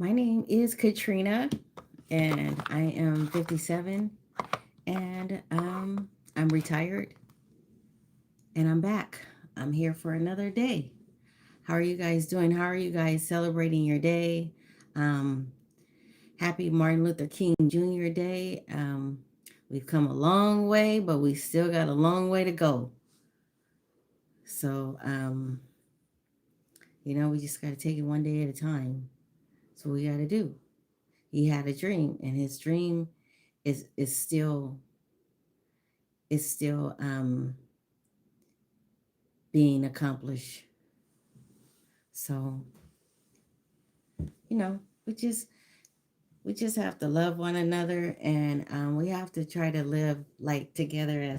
My name is Katrina, and I am 57, and I'm retired, and I'm back. I'm here for another day. How are you guys doing? How are you guys celebrating your day? Um, Happy Martin Luther King Jr. Day. We've come a long way, but we still got a long way to go. So, we just got to take it one day at a time. That's what we got to do. He had a dream, and his dream is still being accomplished. So you know we just we just have to love one another, and we have to try to live like together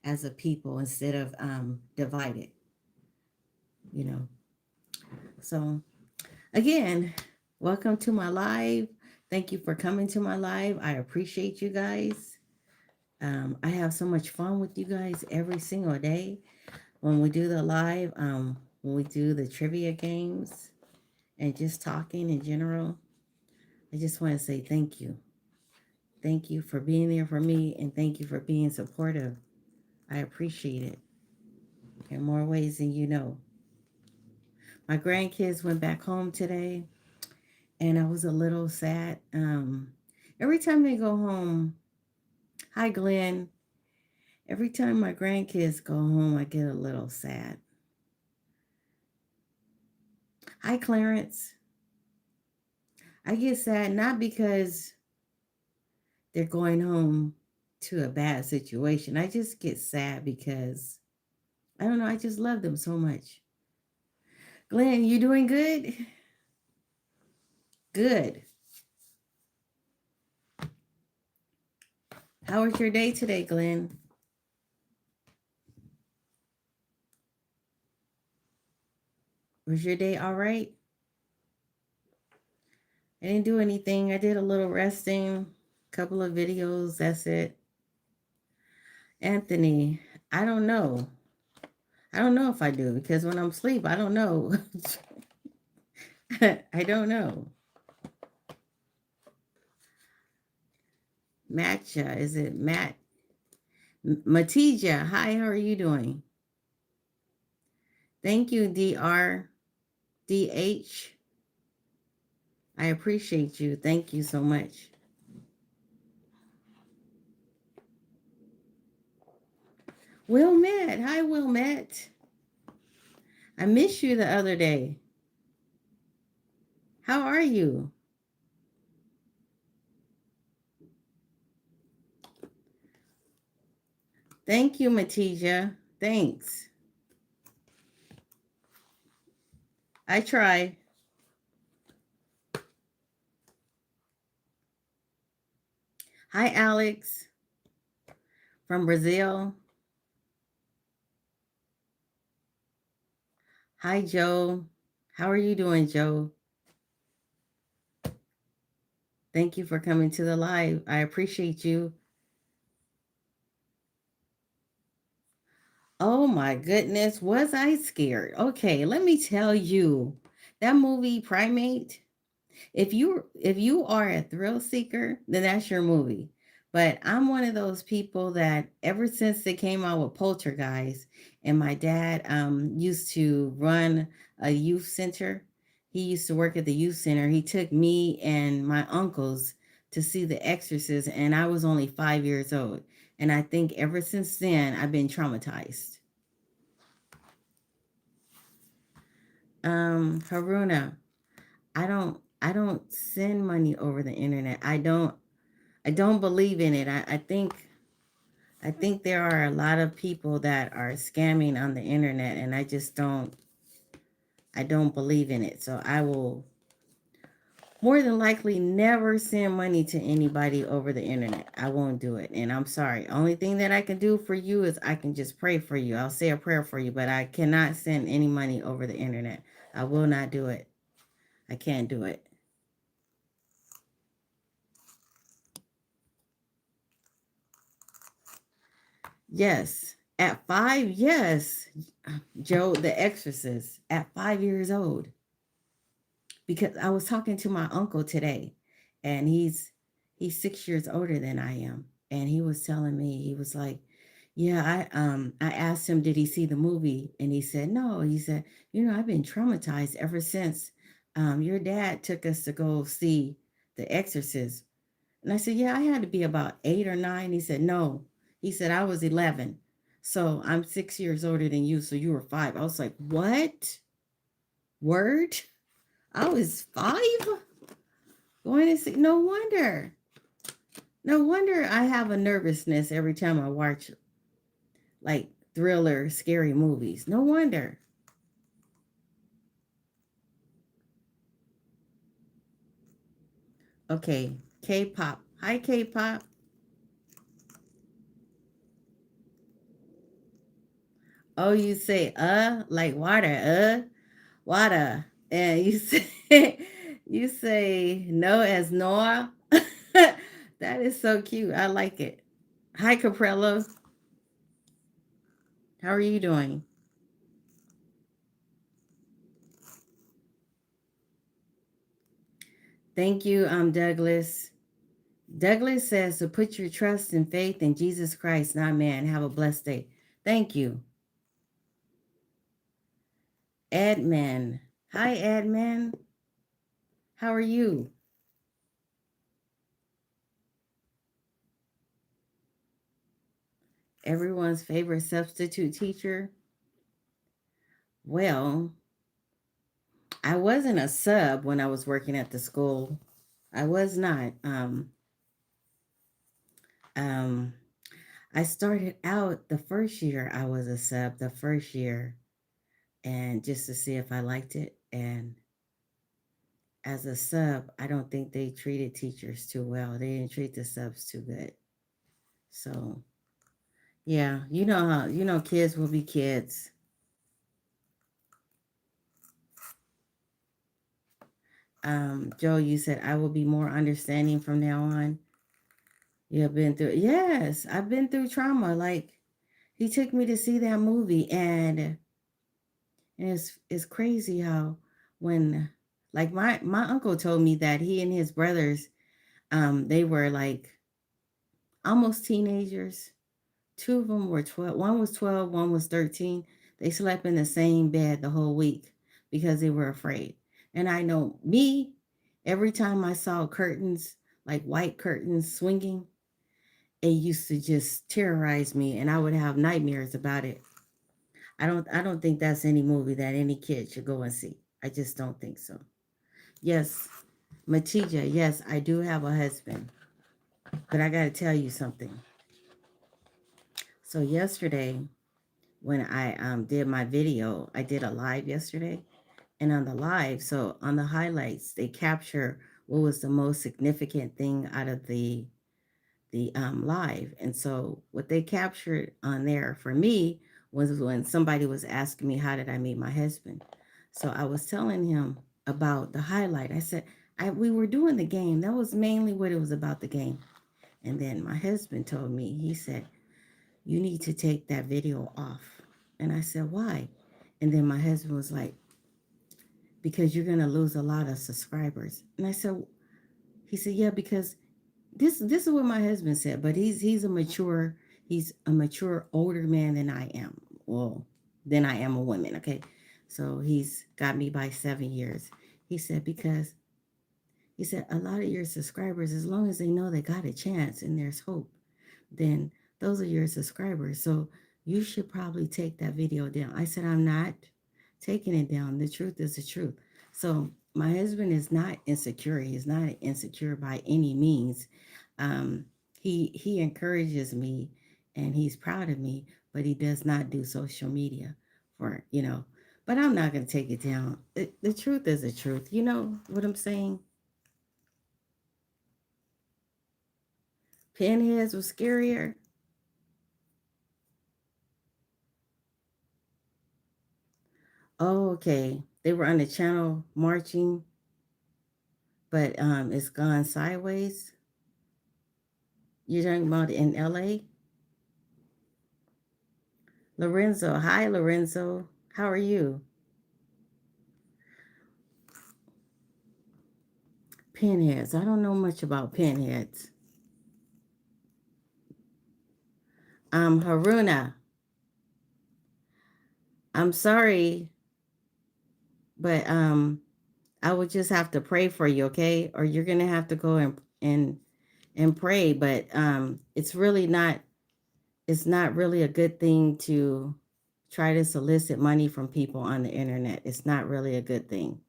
as a people instead of divided. You know. So again, welcome to my live. Thank you for coming to my live. I appreciate you guys. I have so much fun with you guys every single day when we do the live, when we do the trivia games and just talking in general. I just want to say thank you. Thank you for being there for me, and thank you for being supportive. I appreciate it in more ways than you know. My grandkids went back home today, and I was a little sad. Every time they go home, hi Glenn. Every time my grandkids go home, I get a little sad. Hi Clarence. I get sad not because they're going home to a bad situation. I just get sad because I don't know, I just love them so much. Glenn, you doing good? Good. How was your day today, Glenn? Was your day all right? I didn't do anything. I did a little resting, couple of videos, that's it. Anthony, I don't know. I don't know if I do because when I'm asleep, I don't know. I don't know. Matcha, is it Matt? Matija, hi, how are you doing? Thank you, DRDH. I appreciate you. Thank you so much. Wilmette, hi, Wilmette. I missed you the other day. How are you? Thank you, Matija. Thanks. I try. Hi, Alex from Brazil. Hi, Joe. How are you doing, Joe? Thank you for coming to the live. I appreciate you. Oh my goodness, was I scared? Okay, let me tell you. That movie Primate, if you are a thrill seeker, then that's your movie. But I'm one of those people that ever since they came out with Poltergeist, and my dad used to run a youth center. He used to work at the youth center. He took me and my uncles to see The Exorcist, and I was only 5 years old. And I think ever since then I've been traumatized. Haruna, I don't send money over the internet. I don't believe in it. I think there are a lot of people that are scamming on the internet, and I don't believe in it. So I will more than likely never send money to anybody over the internet. I won't do it. And I'm sorry. Only thing that I can do for you is I can just pray for you. I'll say a prayer for you, but I cannot send any money over the internet. I will not do it. I can't do it. Yes. At 5, yes. Joe, The Exorcist, at 5 years old. because I was talking to my uncle today, and he's 6 years older than I am, and he was telling me, he was like, "Yeah, I asked him, did he see the movie?" And he said no. He said, "I've been traumatized ever since your dad took us to go see The Exorcist." And I said, "Yeah, I had to be about 8 or 9." He said, "No." He said, "I was 11. So I'm 6 years older than you. So you were 5." I was like, "What? Word? I was 5? Going to see? No wonder. No wonder I have a nervousness every time I watch like thriller, scary movies. No wonder." Okay, K-pop. Hi, K-pop. Oh, you say like water, water. And you say you say no as Noah. That is so cute. I like it. Hi, Caprello. How are you doing? Thank you, Douglas. Douglas says to put your trust and faith in Jesus Christ, not man. Have a blessed day. Thank you. Admin. Hi, Admin. How are you? Everyone's favorite substitute teacher. Well, I wasn't a sub when I was working at the school. I was not. Um, I started out the first year I was a sub, the first year, and just to see if I liked it. And as a sub, I don't think they treated teachers too well. They didn't treat the subs too good. So, yeah, kids will be kids. Joe, you said I will be more understanding from now on. You have been through, yes, I've been through trauma. Like, he took me to see that movie, and it's crazy how when, like, my uncle told me that he and his brothers, they were like almost teenagers. Two of them were 12. One was 12, one was 13. They slept in the same bed the whole week because they were afraid. And I know me, every time I saw curtains, like white curtains swinging, it used to just terrorize me, and I would have nightmares about it. I don't think that's any movie that any kid should go and see. I just don't think so. Yes, Matija, yes, I do have a husband, but I got to tell you something. So yesterday, when I did my video, I did a live yesterday, and on the live, so on the highlights, they capture what was the most significant thing out of the live. And so what they captured on there for me was when somebody was asking me how did I meet my husband. So I was telling him about the highlight. I said we were doing the game. That was mainly what it was about, the game. And then my husband told me, he said, "You need to take that video off." And I said, "Why?" And then my husband was like, "Because you're going to lose a lot of subscribers." And I said, he said, "Yeah, because this is what my husband said, but he's a mature older man than I am. Well, than I am a woman, okay? So he's got me by 7 years." He said, "Because he said a lot of your subscribers, as long as they know they got a chance and there's hope, then those are your subscribers. So you should probably take that video down." I said, "I'm not taking it down. The truth is the truth." So my husband is not insecure. He's not insecure by any means. Um, he encourages me and he's proud of me, but he does not do social media for. But I'm not going to take it down. The truth is the truth. You know what I'm saying? Pinheads was scarier. Oh, okay. They were on the channel marching, but it's gone sideways. You're talking about in LA? Lorenzo. Hi, Lorenzo. How are you? pinheads? I don't know much about pinheads. Haruna, I'm sorry, but I would just have to pray for you, okay? Or you're gonna have to go and pray. But it's not really a good thing to try to solicit money from people on the internet. It's not really a good thing.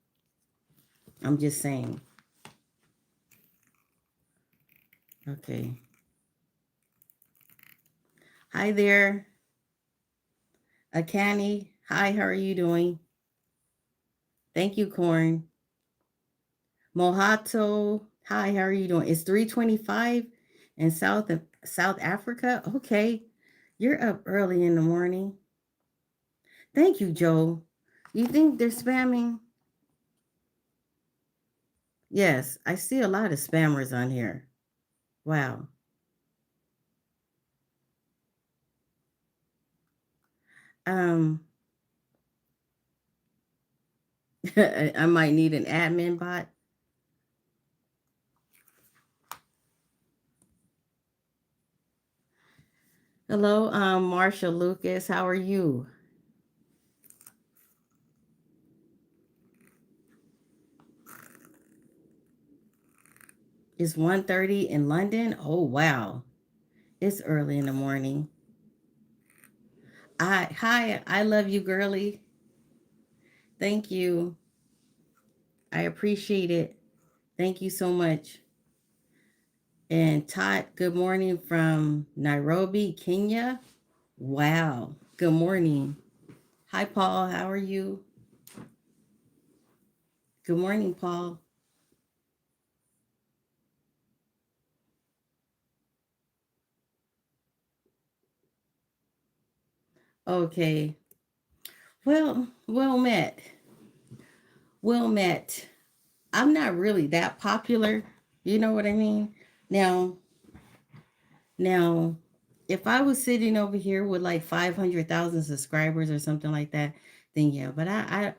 I'm just saying. Okay. Hi there, Akani. Hi, how are you doing? Thank you, Corn. Mohato. Hi, how are you doing? It's 3:25 in South Africa. Okay. You're up early in the morning. Thank you, Joe. You think they're spamming? Yes, I see a lot of spammers on here. Wow. Um, I might need an admin bot. Hello, Marsha Lucas. How are you? It's 1:30 in London. Oh wow. It's early in the morning. I love you, girly. Thank you. I appreciate it. Thank you so much. And Todd, good morning from Nairobi, Kenya. Wow. Good morning. Hi, Paul. How are you? Good morning, Paul. Okay. Well met. Well met. I'm not really that popular. You know what I mean? Now, now, if I was sitting over here with like 500,000 subscribers or something like that, then yeah. But I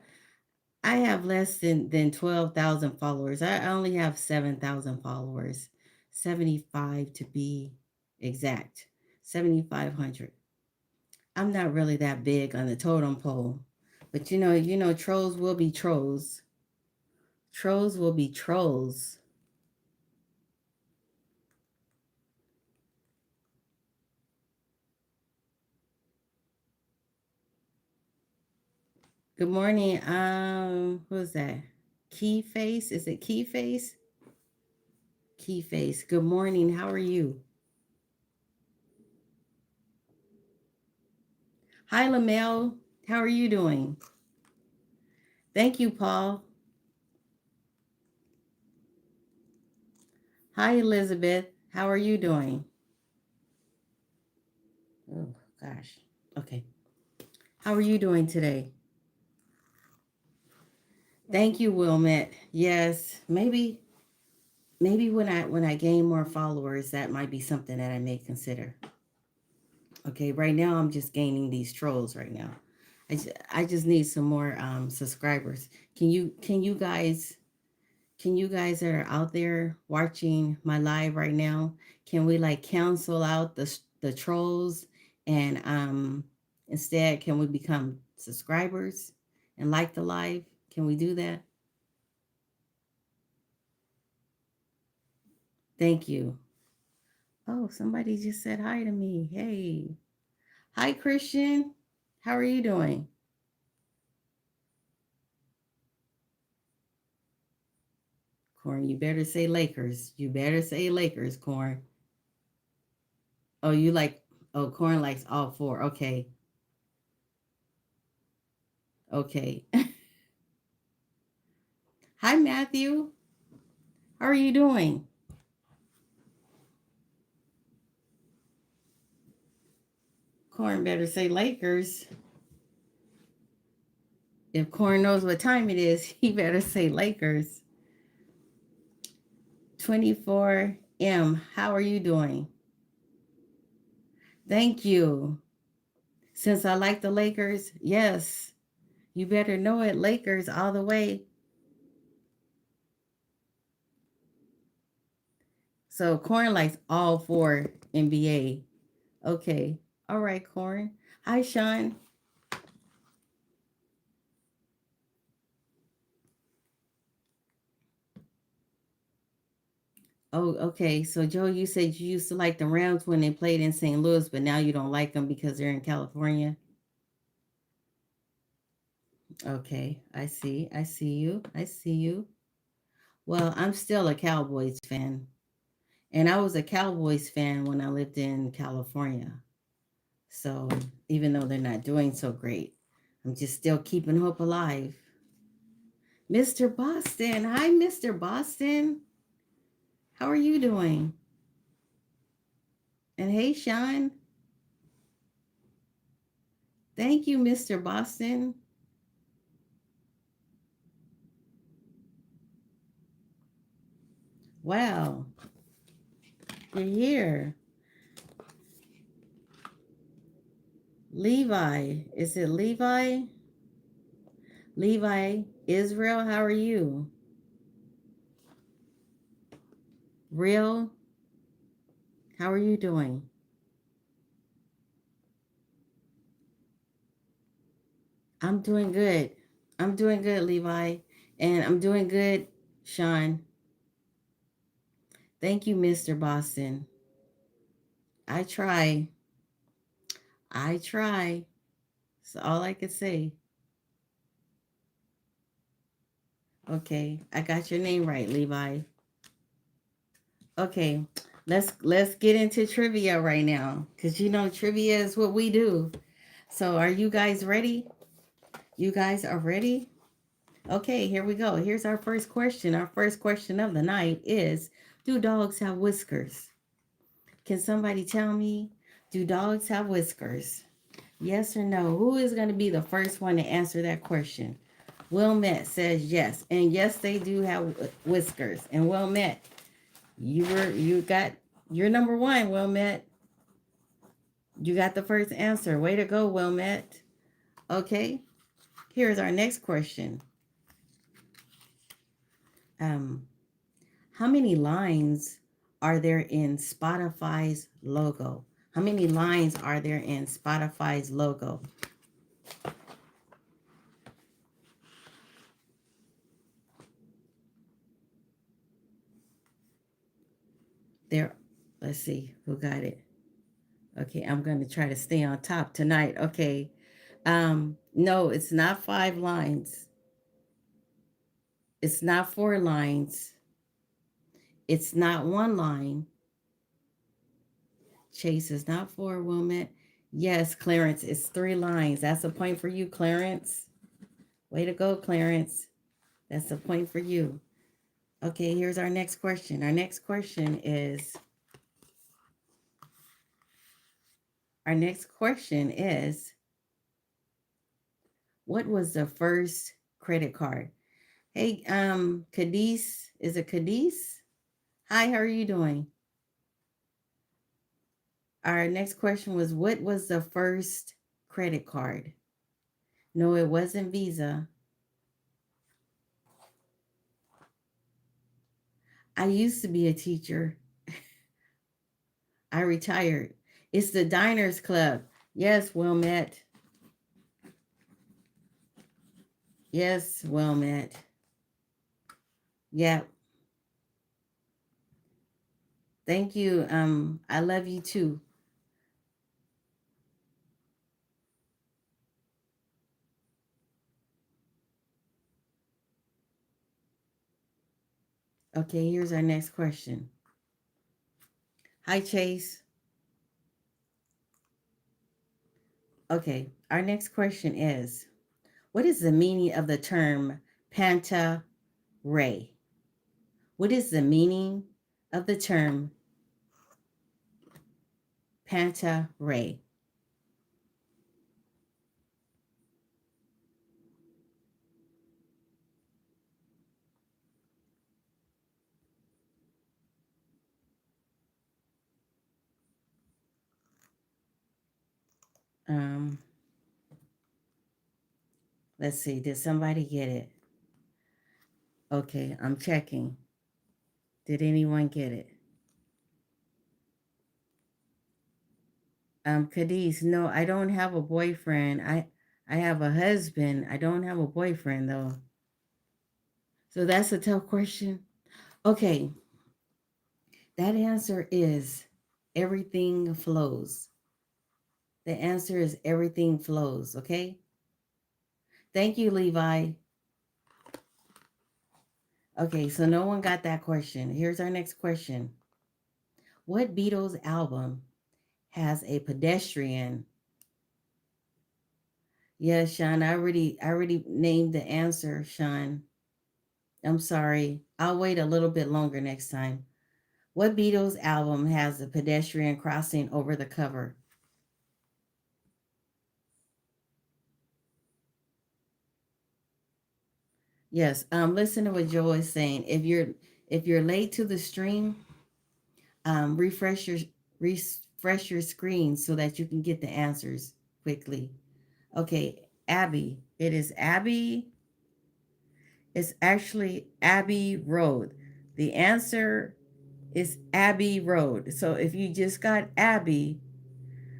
have less than 12,000 followers. I only have 7,000 followers, 75 to be exact, 7,500. I'm not really that big on the totem pole, but trolls will be trolls. Trolls will be trolls. Good morning. Who's that? Key Face? Is it Key Face? Key Face. Good morning. How are you? Hi, Lamel. How are you doing? Thank you, Paul. Hi, Elizabeth. How are you doing? Oh, gosh. Okay. How are you doing today? Thank you, Wilmette. Yes, maybe when I gain more followers, that might be something that I may consider. Okay, right now I'm just gaining these trolls right now. I just need some more subscribers. Can you guys that are out there watching my live right now, can we like cancel out the trolls and instead can we become subscribers and like the live? Can we do that? Thank you. Oh, somebody just said hi to me. Hey. Hi, Christian. How are you doing? Corn, you better say Lakers. You better say Lakers, Corn. Oh, Corn likes all four. Okay. Okay. Hi, Matthew. How are you doing? Corn better say Lakers. If Corn knows what time it is, he better say Lakers. 24M. How are you doing? Thank you. Since I like the Lakers, yes, you better know it. Lakers all the way. So Corn likes all four NBA. Okay. All right, Corn. Hi, Sean. Oh, okay. So Joe, you said you used to like the Rams when they played in St. Louis, but now you don't like them because they're in California. Okay, I see. I see you. I see you. Well, I'm still a Cowboys fan. And I was a Cowboys fan when I lived in California. So even though they're not doing so great, I'm just still keeping hope alive. Mr. Boston. Hi, Mr. Boston. How are you doing? And hey, Sean. Thank you, Mr. Boston. Wow, you're here. Levi. Is it Levi? Levi Israel, how are you? Real, how are you doing? I'm doing good. I'm doing good, Levi. And I'm doing good, Sean. Thank you, Mr. Boston. I try. I try. That's all I could say. Okay, I got your name right, Levi. Okay, let's get into trivia right now, because you know trivia is what we do. So are you guys ready? You guys are ready? Okay, here we go. Here's our first question. Our first question of the night is, do dogs have whiskers? Can somebody tell me, do dogs have whiskers? Yes or no? Who is going to be the first one to answer that question? Wilmette says yes. And yes, they do have whiskers. And Wilmette, you got your number one, Wilmette. You got the first answer. Way to go, Wilmette. Okay, here's our next question. Um, how many lines are there in Spotify's logo? How many lines are there in Spotify's logo? There, let's see who got it. Okay, I'm going to try to stay on top tonight. Okay. No, it's not 5 lines. It's not 4 lines. It's not 1 line. Chase is not 4, Wilmette. Yes, Clarence, it's 3 lines. That's a point for you, Clarence. Way to go, Clarence. That's a point for you. Okay, here's our next question. Our next question is what was the first credit card? Hey, Cadiz, is it Cadiz? Hi, how are you doing? Our next question was what was the first credit card? No, it wasn't Visa. I used to be a teacher. I retired. It's the Diners Club. Yes, Wilmette. Yes, Wilmette. Yeah. Thank you. I love you too. Okay, here's our next question. Hi, Chase. Okay, our next question is what is the meaning of the term Panta Ray? What is the meaning of the term Panta Ray? Um, let's see, did somebody get it? Okay, I'm checking. Did anyone get it? Cadiz, no, I don't have a boyfriend. I have a husband. I don't have a boyfriend though. So that's a tough question. Okay, that answer is everything flows. The answer is everything flows, okay? Thank you, Levi. Okay, so no one got that question. Here's our next question. What Beatles album has a pedestrian? Yes, Sean, I already named the answer, Sean. I'm sorry. I'll wait a little bit longer next time. What Beatles album has a pedestrian crossing over the cover? Yes. Listen to what Joe is saying. If you're late to the stream, refresh your screen so that you can get the answers quickly. Okay, Abby. It is Abby. It's actually Abbey Road. The answer is Abbey Road. So if you just got Abbey,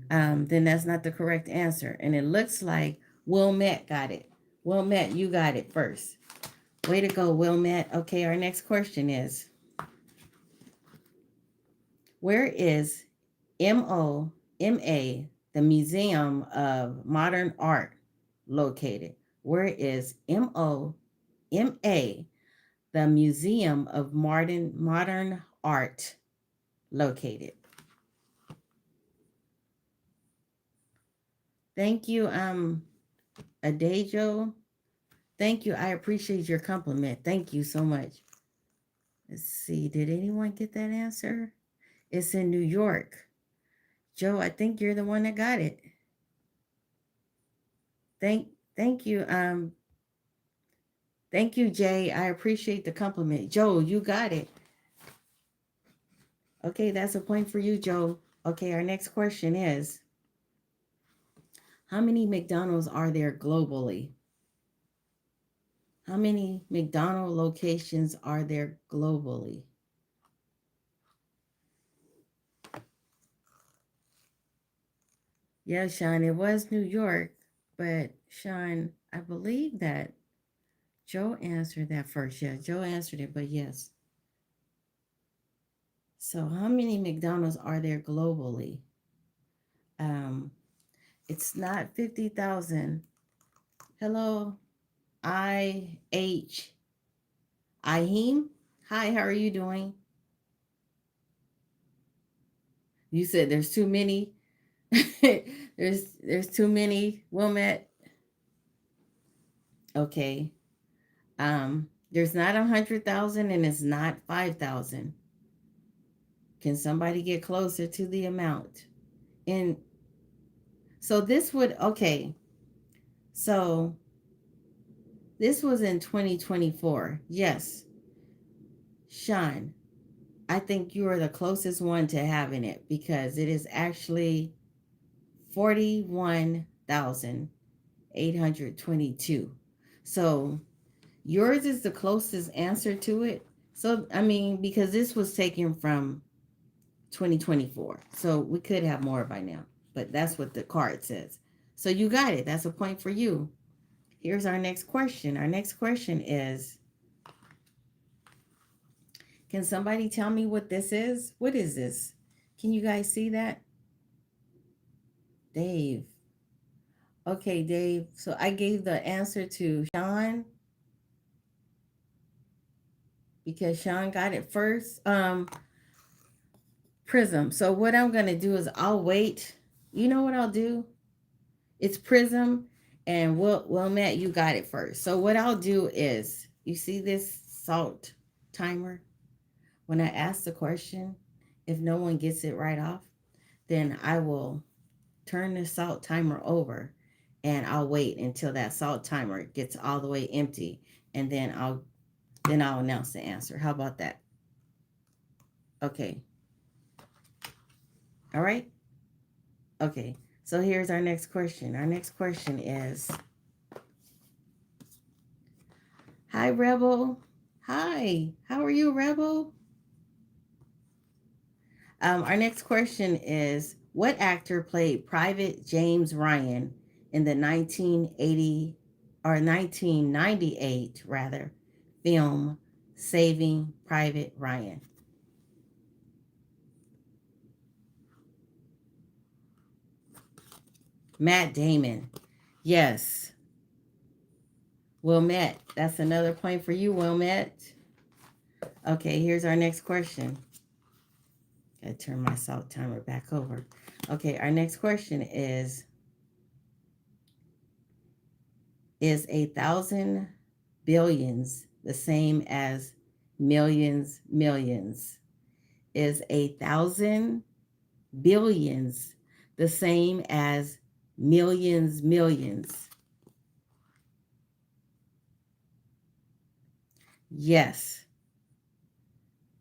then that's not the correct answer. And it looks like Wilmette got it. Wilmette, you got it first. Way to go, Wilmette. Okay, our next question is, where is MoMA, the Museum of Modern Art, located? Where is MoMA, the Museum of Modern Art, located? Thank you, Adejo. Thank you. I appreciate your compliment. Thank you so much. Let's see. Did anyone get that answer? It's in New York. Joe, I think you're the one that got it. Thank thank you. Thank you, Jay. I appreciate the compliment. Joe, you got it. Okay, that's a point for you, Joe. Okay, our next question is, how many McDonald's are there globally? How many McDonald locations are there globally? Yeah, Sean, it was New York, but Sean, I believe that Joe answered that first. Yeah, Joe answered it, but yes. So, how many McDonald's are there globally? Um, it's not 50,000. Hello, IH Ihim. Hi, how are you doing? You said there's too many. there's too many, Wilmette. Okay. There's not 100,000 and it's not 5,000. Can somebody get closer to the amount? And so this would, okay. So this was in 2024. Yes. Sean, I think you are the closest one to having it because it is actually 41,822. So yours is the closest answer to it. So, I mean, because this was taken from 2024. So we could have more by now, but that's what the card says. So you got it. That's a point for you. Here's our next question. Our next question is, can somebody tell me what this is? What is this? Can you guys see that? Dave. Okay, Dave. So I gave the answer to Sean because Sean got it first. Prism. So what I'm going to do is I'll wait. You know what I'll do? It's Prism, and well, Matt, you got it first. So what I'll do is, you see this salt timer? When I ask the question, if no one gets it right off, then I will turn the salt timer over, and I'll wait until that salt timer gets all the way empty, and then I'll announce the answer. How about that? Okay. All right. Okay. So here's our next question. Our next question is, hi, Rebel. Hi. How are you, Rebel? Our next question is, What actor played Private James Ryan in the 1980 or 1998 rather film Saving Private Ryan? Matt Damon. Yes. Wilmette. That's another point for you, Wilmette. Okay, here's our next question. Gotta turn my salt timer back over. Okay, our next question is 1,000 billions the same as millions, millions? Is 1,000 billions the same as millions, millions? Yes.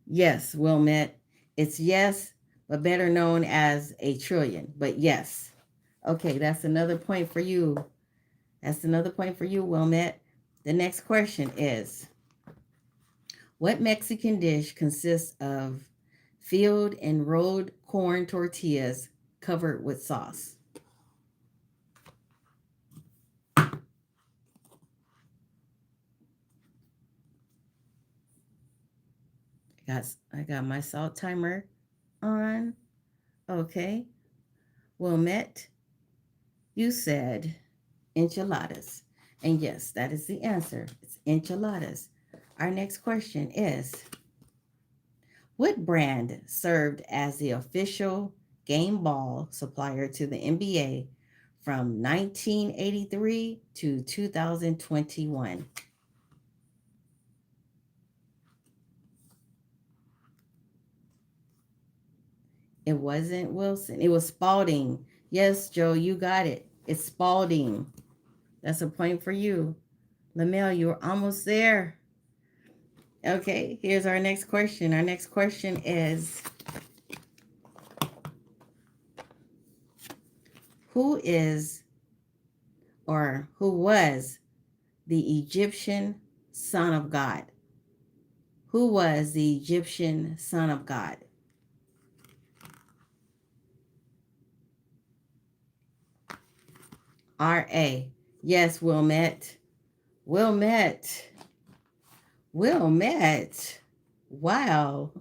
Yes, Wilmette. It's yes, but better known as a trillion. But yes. Okay, that's another point for you. That's another point for you, Wilmette. The next question is, what Mexican dish consists of field and rolled corn tortillas covered with sauce? I got my salt timer on. Okay. Wilmette, you said enchiladas. And yes, that is the answer. It's enchiladas. Our next question is, what brand served as the official game ball supplier to the NBA from 1983 to 2021? It wasn't Wilson. It was Spalding. Yes, Joe, you got it. It's Spalding. That's a point for you. Lamel, you're almost there. Okay, here's our next question. Our next question is, who is or who was the Egyptian son of God? Who was the Egyptian son of God? R.A. Yes, Wilmette. Wilmette. Wilmette. Wow.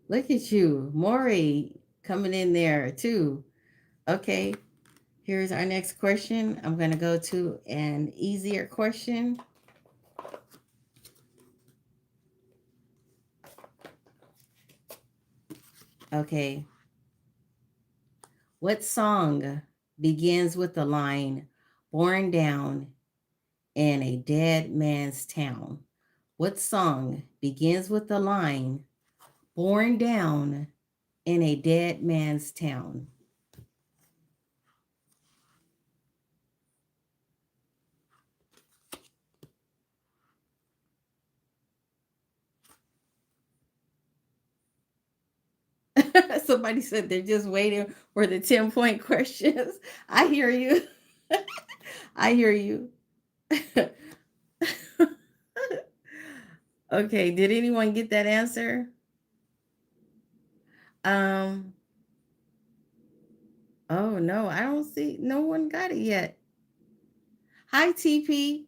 Look at you. Maury coming in there too. Okay, here's our next question. I'm going to go to an easier question. Okay. What song begins with the line, born down in a dead man's town? What song begins with the line, born down in a dead man's town? Somebody said they're just waiting for the 10-point questions. I hear you. I hear you. Okay, did anyone get that answer? Um, oh no, I don't see no one got it yet. Hi TP.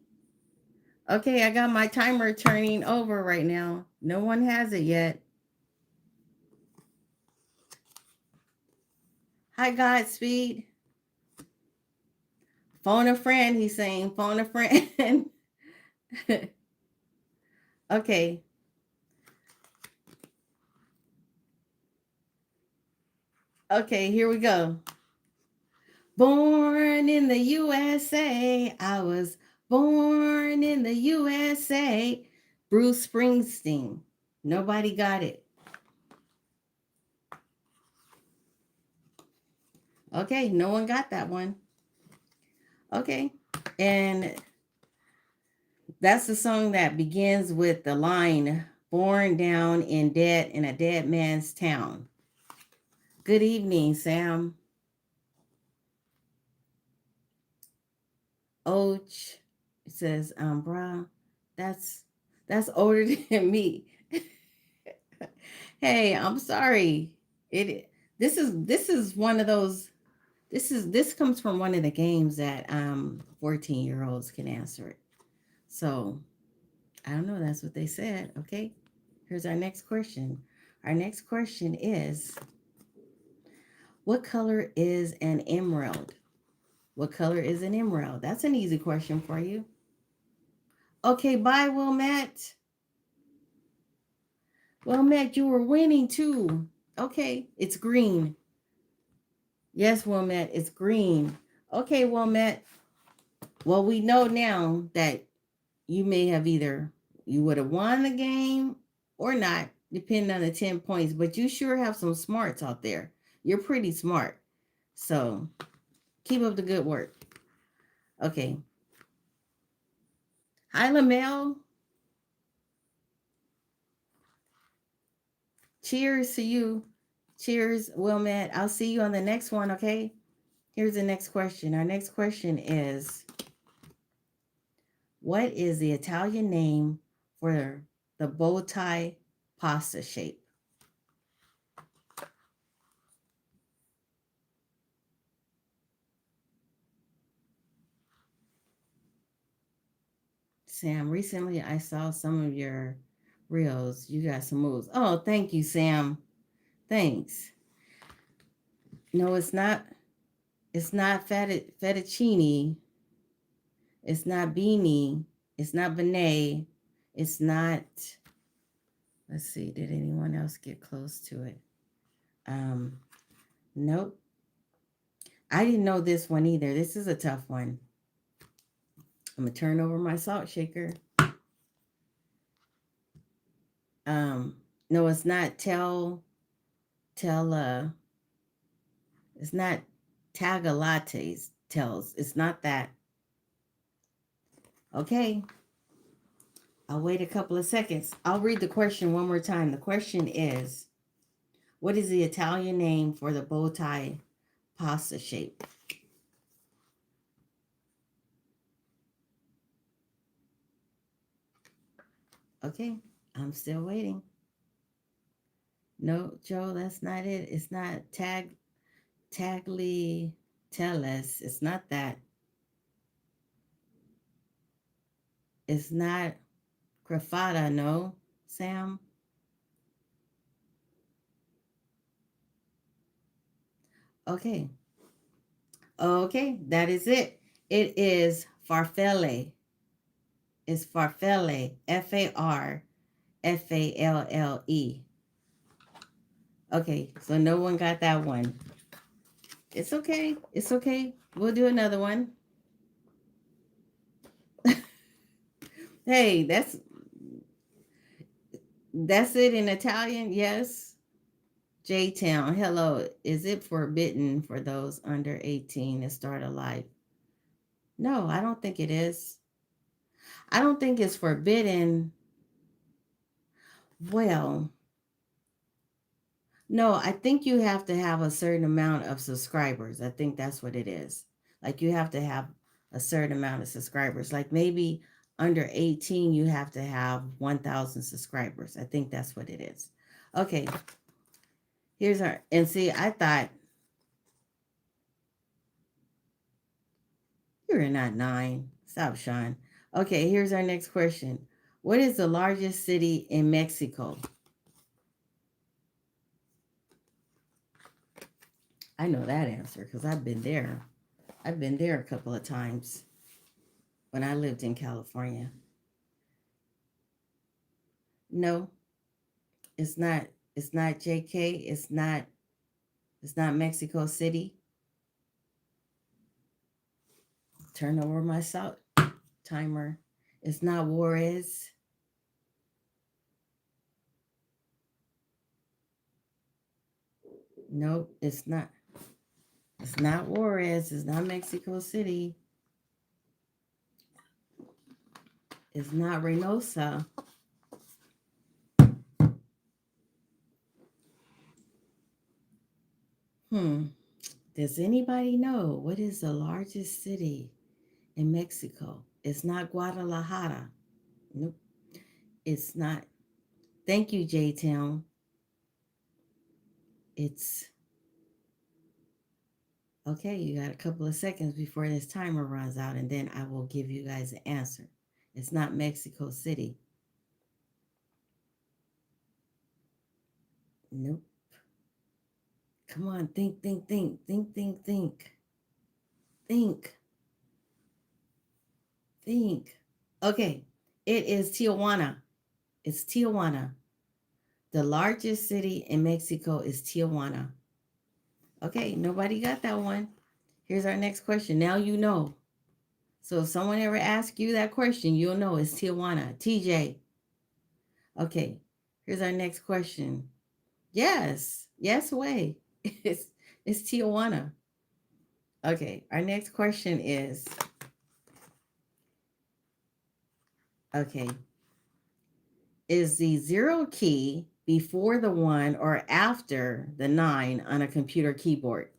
Okay, I got my timer turning over right now. No one has it yet. Hi Godspeed. Phone a friend, he's saying. Phone a friend. Okay. Okay, here we go. Born in the USA. I was born in the USA. Bruce Springsteen. Nobody got it. Okay, no one got that one. Okay. And that's the song that begins with the line, born down in a dead man's town. Good evening, Sam. Och. It says, bruh, that's older than me. Hey, I'm sorry. It This is one of those. This comes from one of the games that 14-year-olds can answer it. So I don't know. That's what they said. Okay. Here's our next question. Our next question is, what color is an emerald? What color is an emerald? That's an easy question for you. Okay, bye, Wilmette. Wilmette, you were winning too. Okay, it's green. Yes, Wilmette, it's green. Okay, Wilmette. Well, we know now that you may have either you would have won the game or not, depending on the 10 points, but you sure have some smarts out there. You're pretty smart. So keep up the good work. Okay. Hi, Lamel. Cheers to you. Cheers, Wilmette. I'll see you on the next one, okay? Here's the next question. Our next question is, what is the Italian name for the bow tie pasta shape? Sam, recently I saw some of your reels. You got some moves. Oh, thank you, Sam. Thanks. No, it's not. It's not fettuccine. It's not beanie. It's not benet. It's not. Let's see. Did anyone else get close to it? Um, nope. I didn't know this one either. This is a tough one. I'm gonna turn over my salt shaker. Um, no, it's not tell it's not Tagalates tells. It's not that. Okay. I'll wait a couple of seconds. I'll read the question one more time. The question is, what is the Italian name for the bow tie pasta shape? Okay. I'm still waiting. No, Joe, that's not it. It's not Tagli Tellus. It's not that. It's not Grafada, no, Sam. Okay. Okay, that is it. It is farfalle. It's farfalle. Falle. Okay, so no one got that one. It's okay. It's okay. We'll do another one. Hey, that's it in Italian. Yes. J Town. Hello. Is it forbidden for those under 18 to start a life? No, I don't think it is. I don't think it's forbidden. Well, no, I think you have to have a certain amount of subscribers. I think that's what it is. Like you have to have a certain amount of subscribers. Like maybe under 18, you have to have 1,000 subscribers. I think that's what it is. Okay, here's our, and see, I thought you're not 9. Stop, Sean. Okay, here's our next question. What is the largest city in Mexico? I know that answer because I've been there. I've been there a couple of times when I lived in California. No, it's not. It's not JK. It's not. It's not Mexico City. Turn over my salt timer. It's not Juarez. Nope, it's not. It's not Juarez. It's not Mexico City. It's not Reynosa. Does anybody know what is the largest city in Mexico? It's not Guadalajara. Nope. It's not. Thank you, J Town. It's Okay, you got a couple of seconds before this timer runs out, and then I will give you guys the answer. It's not Mexico City. Nope. Come on, think, think, think, think, think, think, think, think. Okay, it is Tijuana. It's Tijuana. The largest city in Mexico is Tijuana. Okay, nobody got that one. Here's our next question. Now you know. So if someone ever asks you that question, you'll know it's Tijuana. TJ. Okay, here's our next question. Yes, yes way. It's it's Tijuana. Okay, our next question is okay, is the zero key before the one or after the nine on a computer keyboard?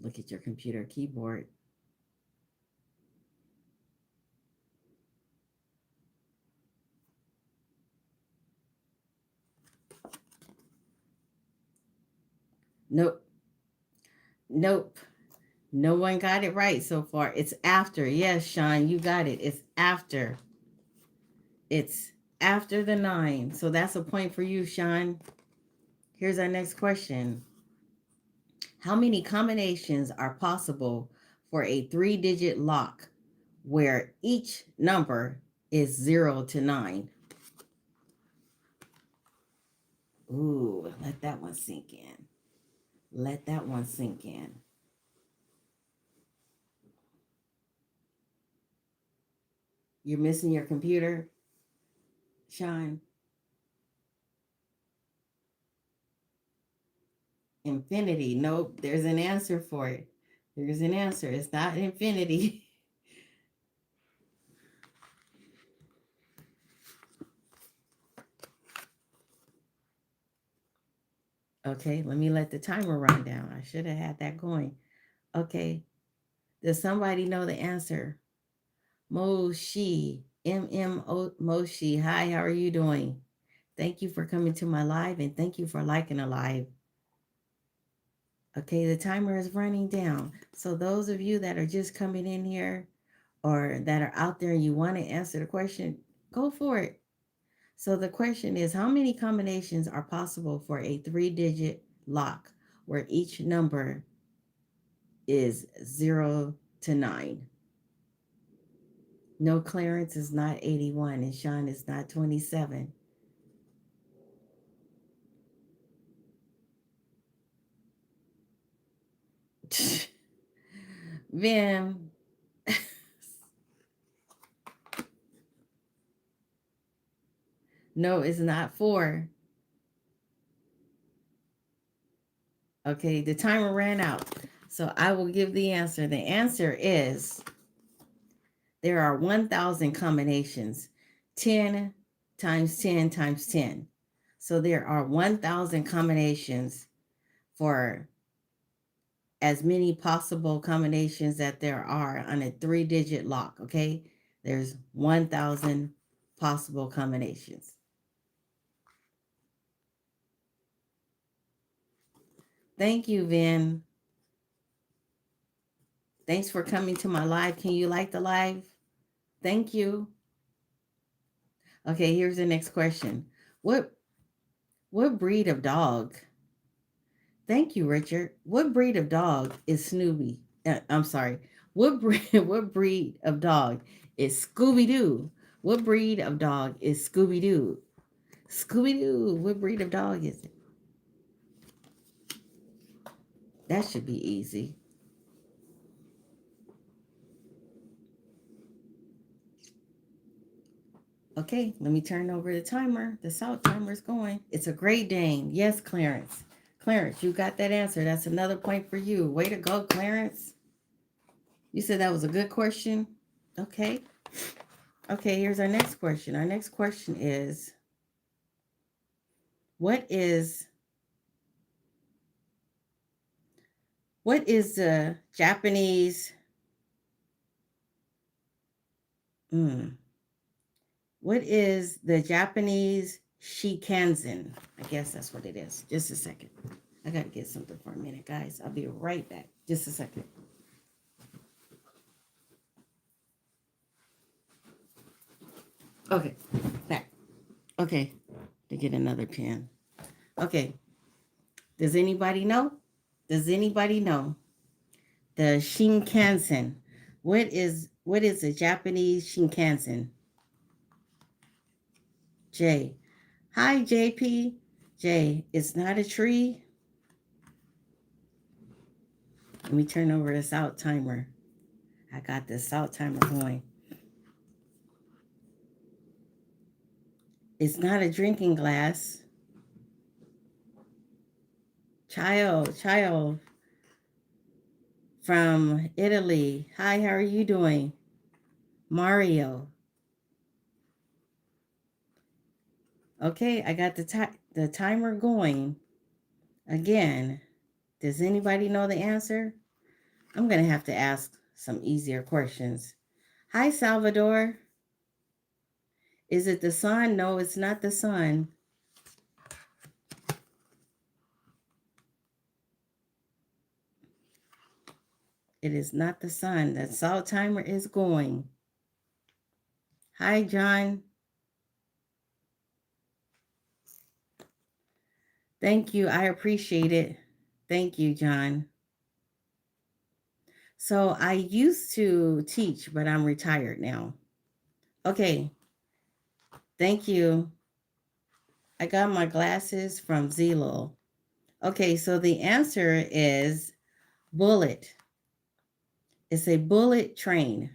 Look at your computer keyboard. Nope. Nope. No one got it right so far. It's after. Yes, Sean, you got it. It's after. It's after the nine. So that's a point for you, Sean. Here's our next question. How many combinations are possible for a three-digit lock where each number is 0 to 9? Ooh, let that one sink in. Let that one sink in. You're missing your computer, Sean? Infinity. Nope, there's an answer for it. There's an answer. It's not infinity. Okay, let me let the timer run down. I should have had that going. Okay, does somebody know the answer? Moshi, Moshi. Hi, how are you doing? Thank you for coming to my live and thank you for liking a live. Okay, the timer is running down. So those of you that are just coming in here or that are out there and you want to answer the question, go for it. So the question is, how many combinations are possible for a three-digit lock where each number is 0 to 9? No, Clarence is not 81 and Sean is not 27. Vim. No, it's not 4. Okay, the timer ran out. So I will give the answer. The answer is there are 1,000 combinations. 10 times 10 times 10. So there are 1,000 combinations for as many possible combinations that there are on a three-digit lock, okay? There's 1,000 possible combinations. Thank you, Vin. Thanks for coming to my live. Can you like the live? Thank you. Okay, here's the next question. What what breed of dog? Thank you, Richard. What breed of dog is Snoopy? I'm sorry. What breed what breed of dog is Scooby Doo? What breed of dog is Scooby Doo? Scooby Doo. What breed of dog is it? That should be easy. Okay, let me turn over the timer. The salt timer is going. It's a Great Dane. Yes, Clarence. Clarence, you got that answer. That's another point for you. Way to go, Clarence. You said that was a good question. Okay. Okay, here's our next question. Our next question is what is what is the Japanese mm, what is the Japanese shikansen? I guess that's what it is. Just a second. I got to get something for a minute, guys. I'll be right back. Just a second. Okay, back. Okay, to get another pen. Okay, does anybody know? Does anybody know the Shinkansen? What is the Japanese Shinkansen? J. Hi, JP. J. It's not a tree. Let me turn over the salt timer. I got the salt timer going. It's not a drinking glass. Child from Italy. Hi, how are you doing? Mario. Okay, I got the timer going. Again, does anybody know the answer? I'm going to have to ask some easier questions. Hi, Salvador. Is it the sun? No, it's not the sun. It is not the sun. The salt timer is going. Hi, John. Thank you. I appreciate it. Thank you, John. So I used to teach, but I'm retired now. Okay. Thank you. I got my glasses from Zelo. Okay, so the answer is bullet. It's a bullet train.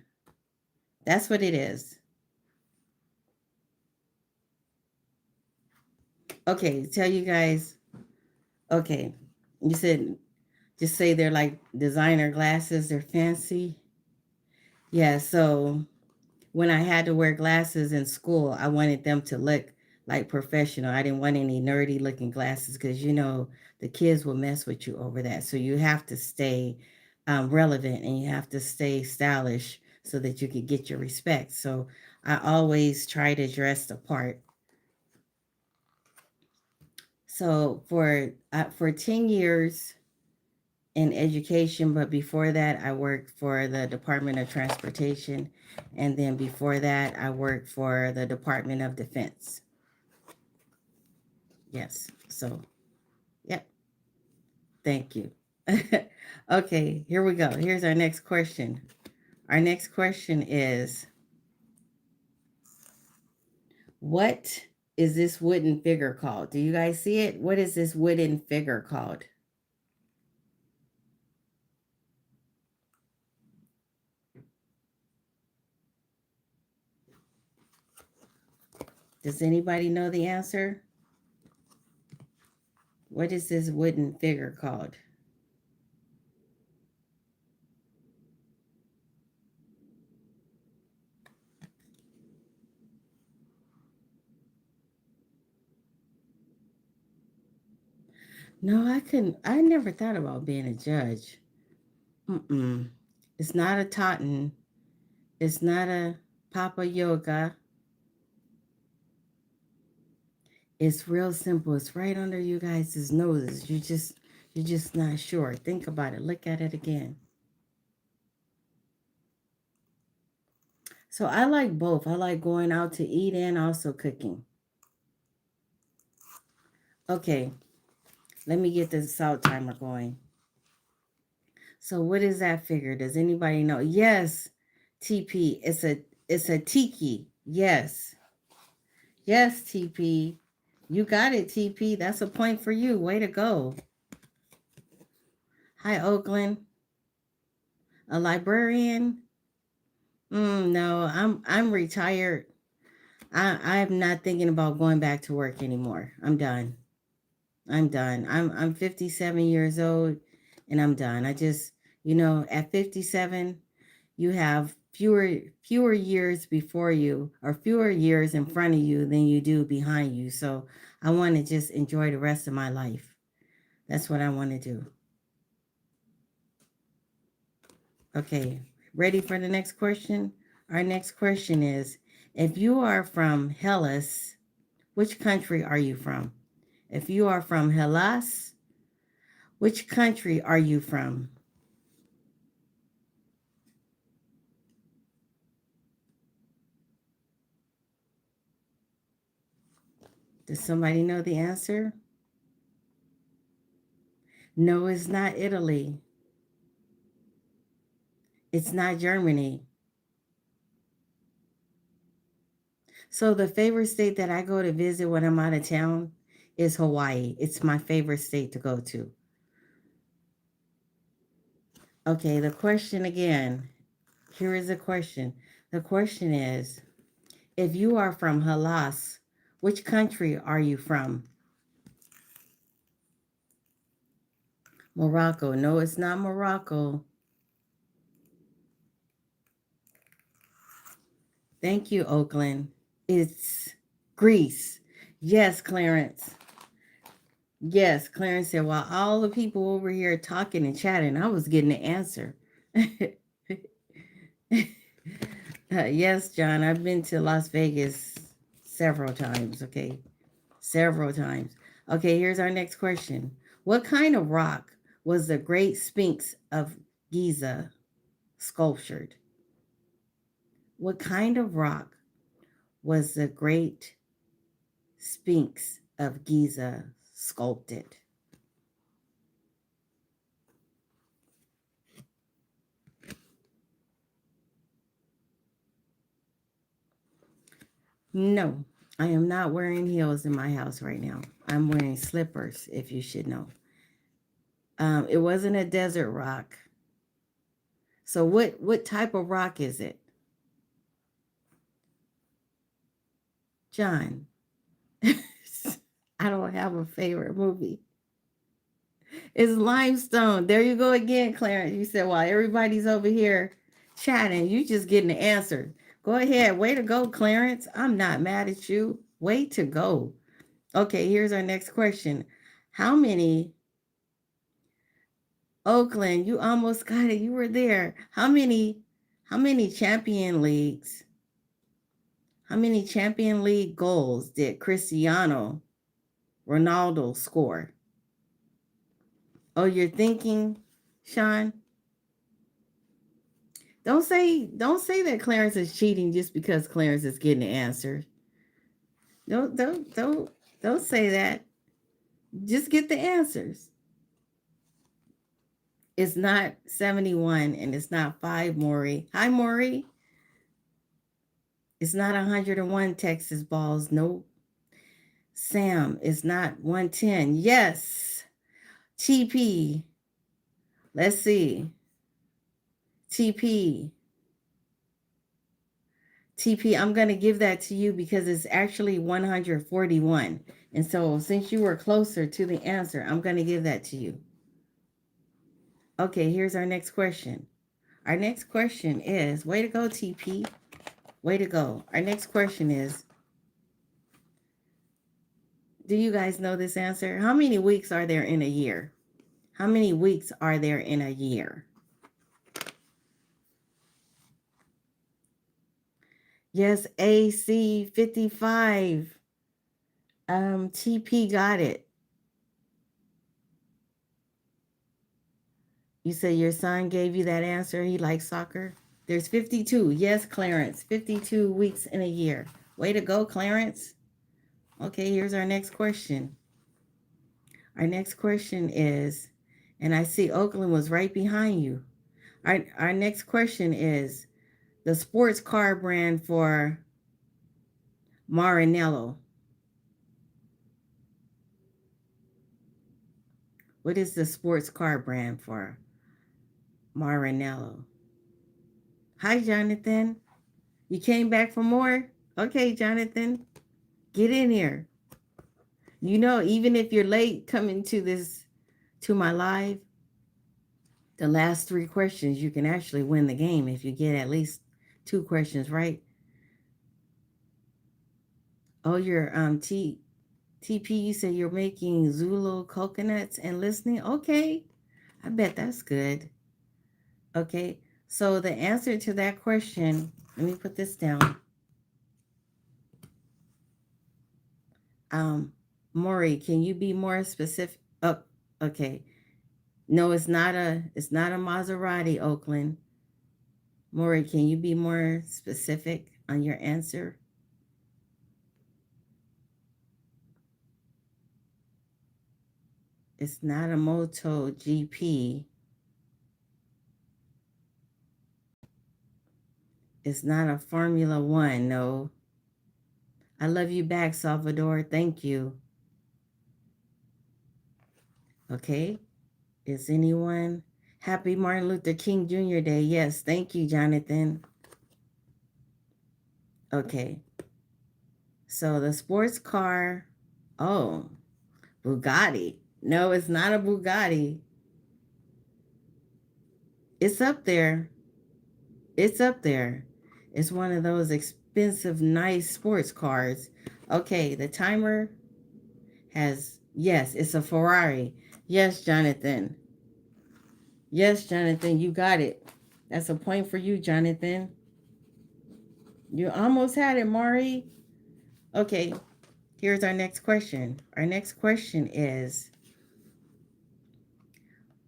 That's what it is. Okay, tell you guys. Okay, you said just say they're like designer glasses, they're fancy. Yeah, so when I had to wear glasses in school, I wanted them to look like professional. I didn't want any nerdy looking glasses because, the kids will mess with you over that. So you have to stay relevant and you have to stay stylish so that you could get your respect. So I always try to dress the part. So for 10 years in education, but before that, I worked for the Department of Transportation. And then before that, I worked for the Department of Defense. Yes. So, yep. Thank you. Okay, here we go. Here's our next question. Our next question is, what is this wooden figure called? Do you guys see it? What is this wooden figure called? Does anybody know the answer? What is this wooden figure called? No, I couldn't. I never thought about being a judge. Mm-mm. It's not a Totten. It's not a Papa Yoga. It's real simple. It's right under you guys' noses. You're just not sure. Think about it. Look at it again. So I like both. I like going out to eat and also cooking. Okay, let me get the salt timer going. So what is that figure? Does anybody know? Yes, TP. It's a tiki. Yes. Yes, TP. You got it, TP. That's a point for you. Way to go. Hi, Oakland. A librarian? No, I'm retired. I'm not thinking about going back to work anymore. I'm done. I'm done. I'm 57 years old and I'm done. I just, at 57, you have fewer years before you or fewer years in front of you than you do behind you. So I want to just enjoy the rest of my life. That's what I want to do. Okay, ready for the next question? Our next question is, if you are from Hellas, which country are you from? If you are from Hellas, Which country are you from? Does somebody know the answer? No, it's not Italy. It's not Germany. So the favorite state that I go to visit when I'm out of town is Hawaii. It's my favorite state to go to. Okay, the question again. Here is a question. The question is, if you are from Halas, which country are you from? Morocco. No, it's not Morocco. Thank you, Oakland. It's Greece. Yes, Clarence. Yes, Clarence said, while all the people over here talking and chatting, I was getting the answer. Yes, John, I've been to Las Vegas several times. Okay, several times. Okay, here's our next question. What kind of rock was the Great Sphinx of Giza sculptured? What kind of rock was the Great Sphinx of Giza sculpted? No, I am not wearing heels in my house right now. I'm wearing slippers, if you should know. It wasn't a desert rock. So what type of rock is it? John. I don't have a favorite movie. It's limestone. There you go again, Clarence. You said, while everybody's over here chatting, you just getting the answer. Go ahead. Way to go, Clarence. I'm not mad at you. Way to go. Okay, here's our next question. How many, Oakland, you almost got it. You were there. How many champion leagues, how many champion league goals did Cristiano Ronaldo score? Oh, you're thinking, Sean? Don't say that Clarence is cheating just because Clarence is getting the answer. Don't say that. Just get the answers. It's not 71 and it's not 5, Maury. Hi, Maury. It's not 101 Texas balls. Nope. Sam, it's not 110. Yes. TP. Let's see. TP. TP, I'm going to give that to you because it's actually 141. And so since you were closer to the answer, I'm going to give that to you. Okay, here's our next question. Our next question is, way to go, TP. Way to go. Our next question is, do you guys know this answer? How many weeks are there in a year? How many weeks are there in a year? Yes, AC 55. TP got it. You say your son gave you that answer. He likes soccer. There's 52. Yes, Clarence. 52 weeks in a year. Way to go, Clarence. Okay, here's our next question. Our next question is, and I see Oakland was right behind you. Our next question is the sports car brand for Maranello. What is the sports car brand for Maranello? Hi, Jonathan. You came back for more? Okay, Jonathan, get in here. You know, even if you're late coming to my live, the last 3 questions, you can actually win the game if you get at least 2 questions right. Oh, your TP, you said you're making Zulu coconuts and listening. Okay, I bet that's good. Okay, so the answer to that question, let me put this down. Maury, can you be more specific? Oh, okay. No, it's not a Maserati, Oakland. Maury, can you be more specific on your answer? It's not a Moto GP. It's not a Formula One. No. I love you back, Salvador. Thank you. Okay. Is anyone happy Martin Luther King Jr. Day? Yes. Thank you, Jonathan. Okay. So the sports car. Oh, Bugatti. No, it's not a Bugatti. It's up there. It's up there. It's one of those expensive, nice sports cars. Okay, the timer has, yes, it's a Ferrari. Yes, Jonathan. Yes, Jonathan, you got it. That's a point for you, Jonathan. You almost had it, Mari. Okay, here's our next question. Our next question is,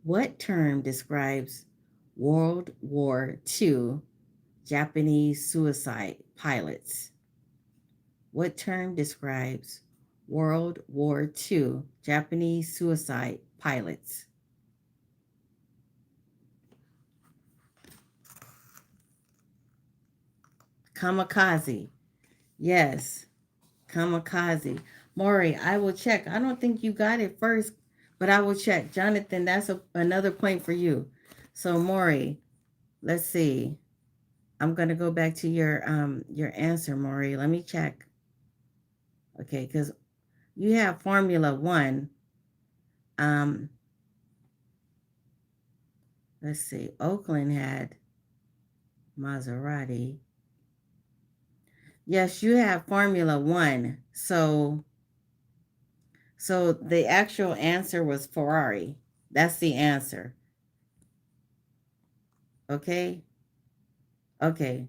what term describes World War II Japanese suicide pilots? What term describes World War II Japanese suicide pilots? Kamikaze. Yes, kamikaze. Maury, I will check. I don't think you got it first, but I will check. Jonathan, that's another point for you. So, Maury, let's see. I'm gonna go back to your answer, Maury. Let me check. Okay, because you have Formula One. Um, let's see. Oakland had Maserati. Yes, you have Formula One. So the actual answer was Ferrari. That's the answer. Okay? Okay.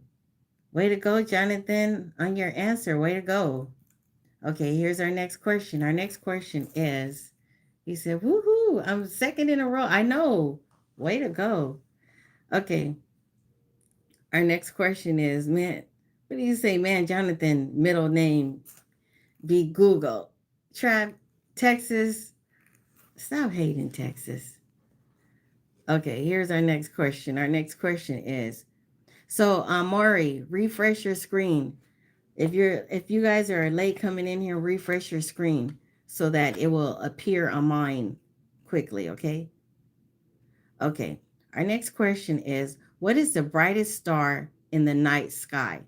Way to go, Jonathan, on your answer. Way to go. Okay, here's our next question. Our next question is, he said, woohoo, I'm second in a row. I know. Way to go. Okay. Our next question is, man, what do you say, man, Jonathan, middle name, be Google. Trap, Texas. Stop hating Texas. Okay, here's our next question. Our next question is, so Maury, refresh your screen. If you guys are late coming in here, refresh your screen so that it will appear on mine quickly, okay? Okay. Our next question is, what is the brightest star in the night sky?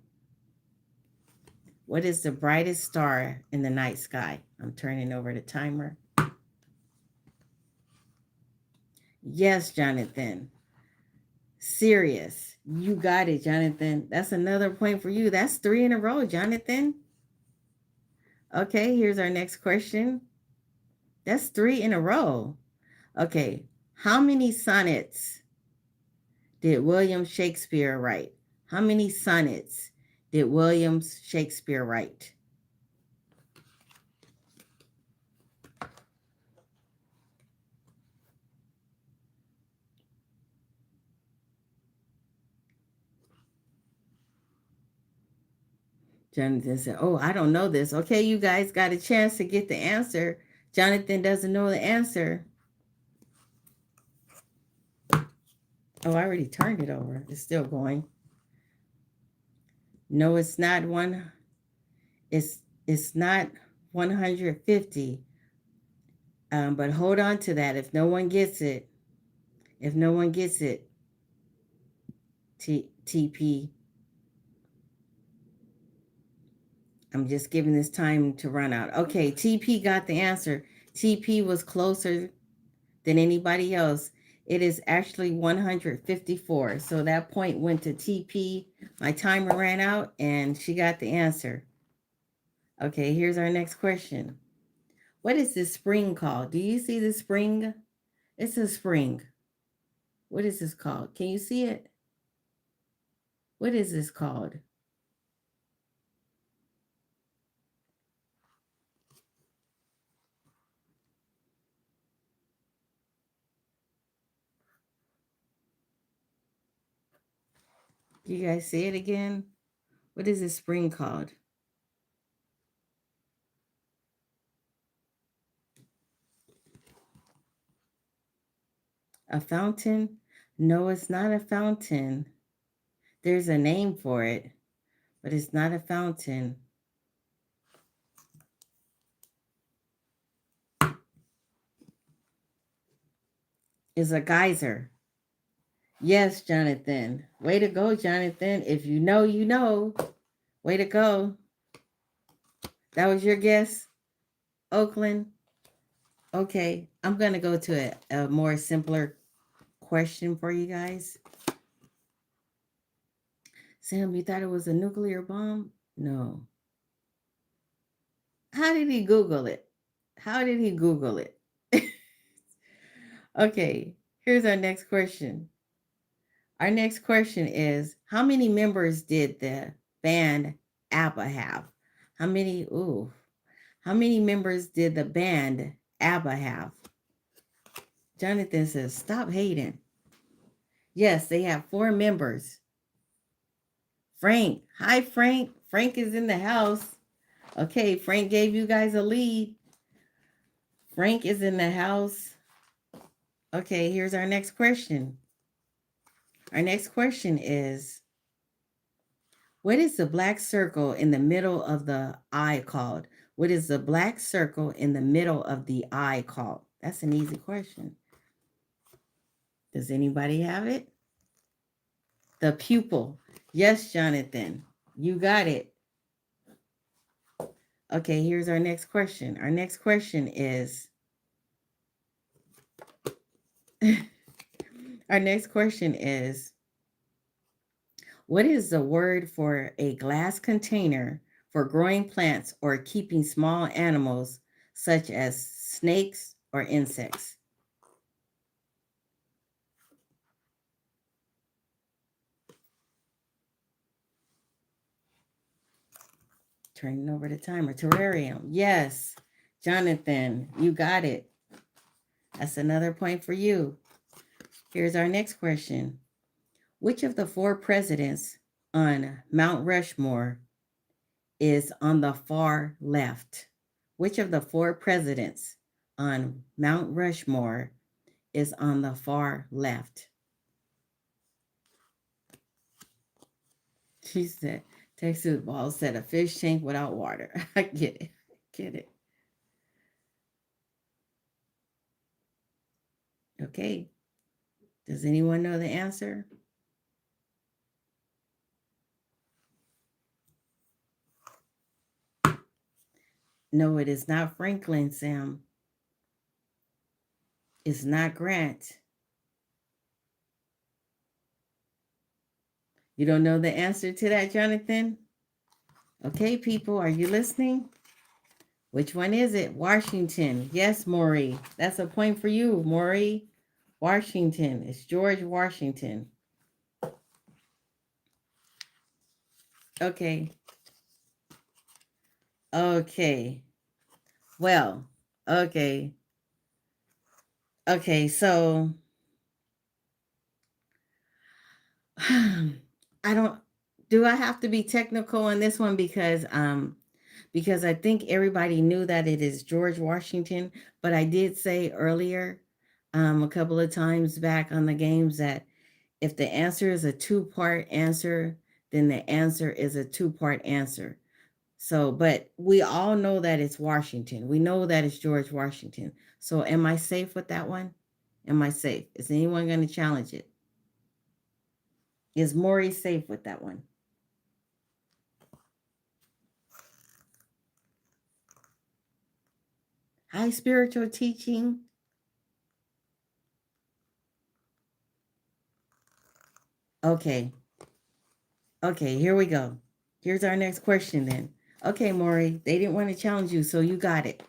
What is the brightest star in the night sky? I'm turning over the timer. Yes, Jonathan. Sirius. You got it, Jonathan. That's another point for you. That's 3 in a row, Jonathan. Okay, here's our next question. That's 3 in a row. Okay, how many sonnets did William Shakespeare write? How many sonnets did William Shakespeare write? Jonathan said, oh, I don't know this. Okay, you guys got a chance to get the answer. Jonathan doesn't know the answer. Oh, I already turned it over. It's still going. No, it's not one. It's not 150. But hold on to that. If no one gets it, TP. I'm just giving this time to run out. Okay, TP got the answer. TP was closer than anybody else. It is actually 154. So that point went to TP. My timer ran out and she got the answer. Okay, here's our next question. What is this spring called? Do you see the spring? It's a spring. What is this called? Can you see it? What is this called? You guys see it again? What is this spring called? A fountain? No, it's not a fountain. There's a name for it, but it's not a fountain. It's a geyser. Yes, Jonathan. Way to go, Jonathan. If you know, you know. Way to go. That was your guess, Oakland. Okay, I'm going to go to a more simpler question for you guys. Sam, you thought it was a nuclear bomb? No. How did he Google it? How did he Google it? Okay, here's our next question. Our next question is, how many members did the band ABBA have? How many? Ooh. How many members did the band ABBA have? Jonathan says, stop hating. Yes, they have 4 members. Frank. Hi, Frank. Frank is in the house. Okay, Frank gave you guys a lead. Frank is in the house. Okay, here's our next question. Our next question is, what is the black circle in the middle of the eye called? What is the black circle in the middle of the eye called? That's an easy question. Does anybody have it? The pupil. Yes, Jonathan. You got it. Okay, here's our next question. Our next question is, our next question is, what is the word for a glass container for growing plants or keeping small animals such as snakes or insects? Turning over the timer. Terrarium. Yes. Jonathan, you got it. That's another point for you. Here's our next question. Which of the 4 presidents on Mount Rushmore is on the far left? Which of the 4 presidents on Mount Rushmore is on the far left? She said, Texas Ball said a fish tank without water. I get it. Get it. Okay. Does anyone know the answer? No, it is not Franklin, Sam. It's not Grant. You don't know the answer to that, Jonathan? Okay, people, are you listening? Which one is it? Washington. Yes, Maury. That's a point for you, Maury. Washington. It's George Washington. Okay. Okay. Well, okay. Okay, so I don't do I have to be technical on this one because I think everybody knew that it is George Washington, but I did say earlier a couple of times back on the games that if the answer is a two-part answer, then the answer is a two-part answer. So, but we all know that it's Washington. We know that it's George Washington. So, am I safe with that one? Am I safe? Is anyone going to challenge it? Is Maury safe with that one? High spiritual teaching. Okay. Okay, here we go. Here's our next question then. Okay, Maury, they didn't want to challenge you, so you got it.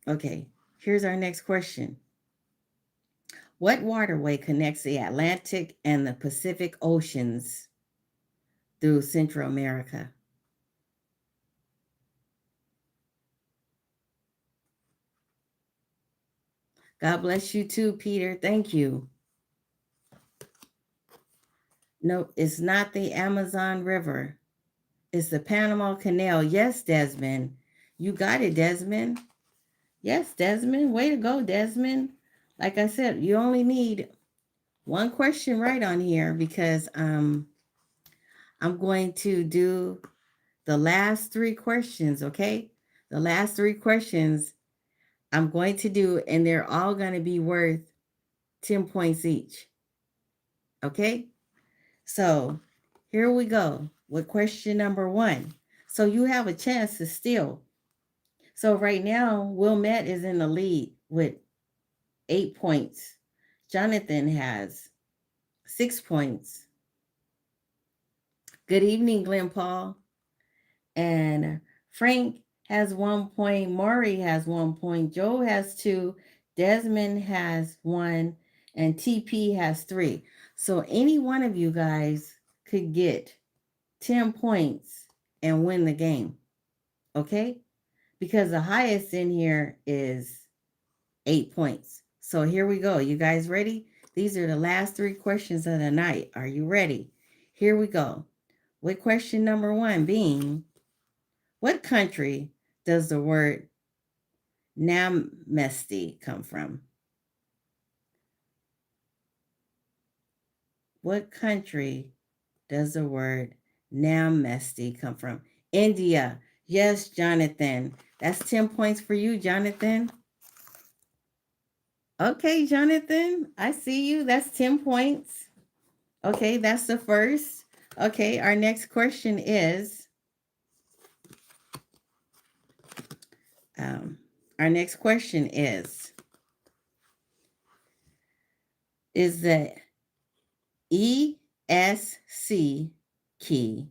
Okay, here's our next question. What waterway connects the Atlantic and the Pacific Oceans through Central America? God bless you too, Peter. Thank you. No, it's not the Amazon River. It's the Panama Canal. Yes, Desmond. You got it, Desmond. Yes, Desmond. Way to go, Desmond. Like I said, you only need one question right on here because I'm going to do the last three questions, okay? The last three questions I'm going to do, and they're all going to be worth 10 points each, okay? So here we go with question number one. So you have a chance to steal. So right now, Wilmette is in the lead with 8 points. Jonathan has 6 points. Good evening, Glenn Paul. And Frank has 1 point. Maury has 1 point. Joe has two. Desmond has one. And TP has three. So any one of you guys could get 10 points and win the game. Okay? Because the highest in here is 8 points. So here we go. You guys ready? These are the last three questions of the night. Are you ready? Here we go. With question number one being, what country does the word Namesti come from? What country does the word Namesti come from? India. Yes, Jonathan. That's 10 points for you, Jonathan. Okay, Jonathan, I see you. That's 10 points. Okay, that's the first. Okay, our next question um, our next question is the ESC key,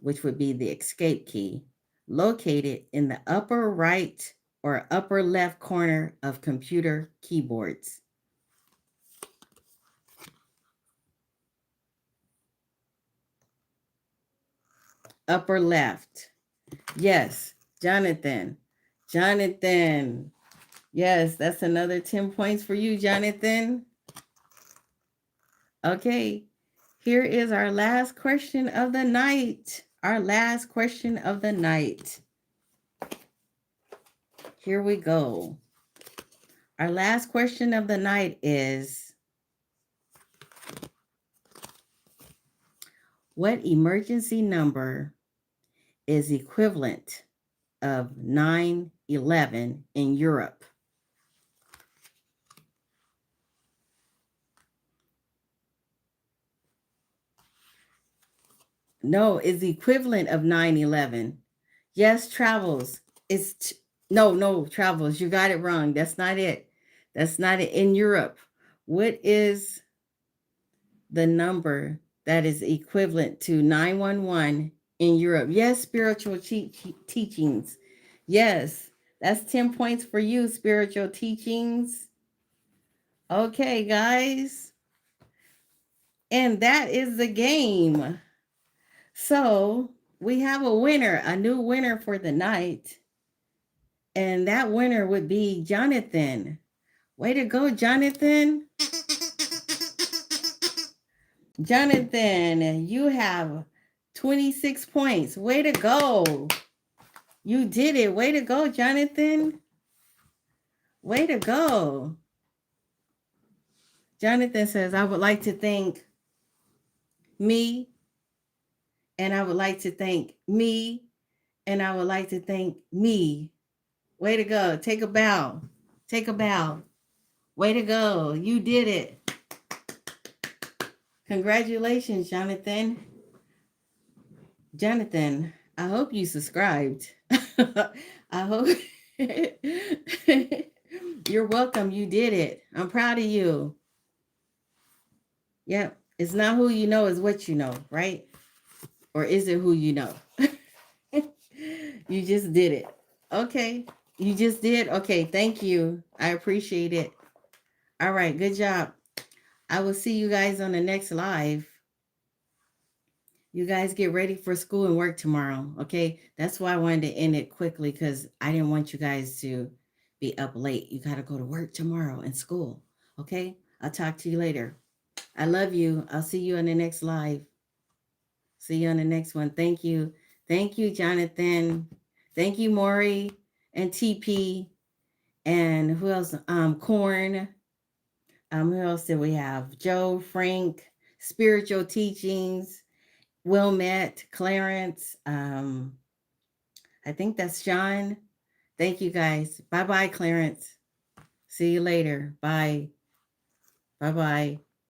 which would be the escape key, located in the upper right or upper left corner of computer keyboards? Upper left. Yes, Jonathan. Jonathan. Yes, that's another 10 points for you, Jonathan. Okay, here is our last question of the night. Our last question of the night. Here we go. Our last question of the night is, what emergency number is equivalent of 9/11 in Europe? No, it's equivalent of 9/11. Yes, travels. No, travels. You got it wrong. That's not it. That's not it. In Europe, what is the number that is equivalent to 911 in Europe? Yes, spiritual teachings. Yes, that's 10 points for you, spiritual teachings. Okay, guys. And that is the game. So we have a winner, a new winner for the night. And that winner would be Jonathan. Way to go, Jonathan. Jonathan, you have 26 points. Way to go. You did it. Way to go, Jonathan. Way to go. Jonathan says, I would like to thank me, and I would like to thank me, and I would like to thank me. Way to go. Take a bow. Take a bow. Way to go. You did it. Congratulations, Jonathan. Jonathan, I hope you subscribed. I hope you're welcome. You did it. I'm proud of you. Yep. It's not who you know, it's what you know, right? Or is it who you know? You just did it. Okay. You just did? Okay. Thank you. I appreciate it. All right. Good job. I will see you guys on the next live. You guys get ready for school and work tomorrow. Okay. That's why I wanted to end it quickly because I didn't want you guys to be up late. You got to go to work tomorrow and school. Okay. I'll talk to you later. I love you. I'll see you on the next live. See you on the next one. Thank you. Thank you, Jonathan. Thank you, Maury and TP. And who else? Corn. Who else did we have? Joe, Frank, Spiritual Teachings, Wilmette, Clarence. I think that's Sean. Thank you guys. Bye bye, Clarence. See you later. Bye. Bye bye.